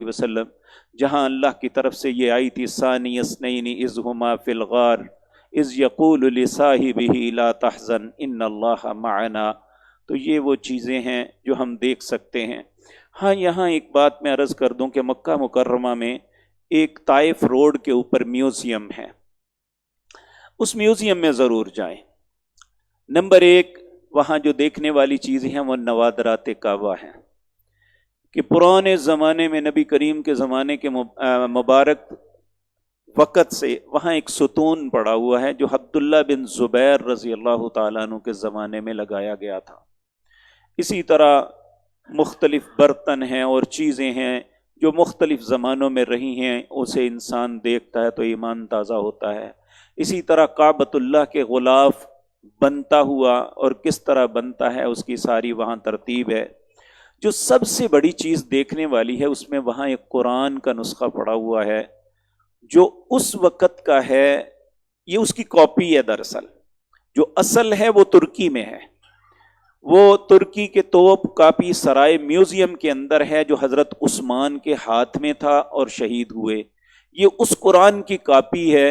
وسلم، جہاں اللہ کی طرف سے یہ آئی تھی ثانی اثنین اذ ہما فی الغار اذ یقول لصاحبہ لا تحزن ان اللہ معنا، تو یہ وہ چیزیں ہیں جو ہم دیکھ سکتے ہیں۔ ہاں یہاں ایک بات میں عرض کر دوں کہ مکہ مکرمہ میں ایک طائف روڈ کے اوپر میوزیم ہے، اس میوزیم میں ضرور جائیں۔ نمبر ایک، وہاں جو دیکھنے والی چیزیں ہیں وہ نوادرات کعبہ ہیں، کہ پرانے زمانے میں نبی کریم کے زمانے کے مبارک وقت سے وہاں ایک ستون پڑا ہوا ہے جو عبداللہ بن زبیر رضی اللہ تعالیٰ عنہ کے زمانے میں لگایا گیا تھا۔ اسی طرح مختلف برتن ہیں اور چیزیں ہیں جو مختلف زمانوں میں رہی ہیں، اسے انسان دیکھتا ہے تو ایمان تازہ ہوتا ہے۔ اسی طرح کعبۃ اللہ کے غلاف بنتا ہوا اور کس طرح بنتا ہے اس کی ساری وہاں ترتیب ہے۔ جو سب سے بڑی چیز دیکھنے والی ہے اس میں وہاں ایک قرآن کا نسخہ پڑا ہوا ہے جو اس وقت کا ہے، یہ اس کی کاپی ہے دراصل، جو اصل ہے وہ ترکی میں ہے، وہ ترکی کے توپ کاپی سرائے میوزیم کے اندر ہے جو حضرت عثمان کے ہاتھ میں تھا اور شہید ہوئے۔ یہ اس قرآن کی کاپی ہے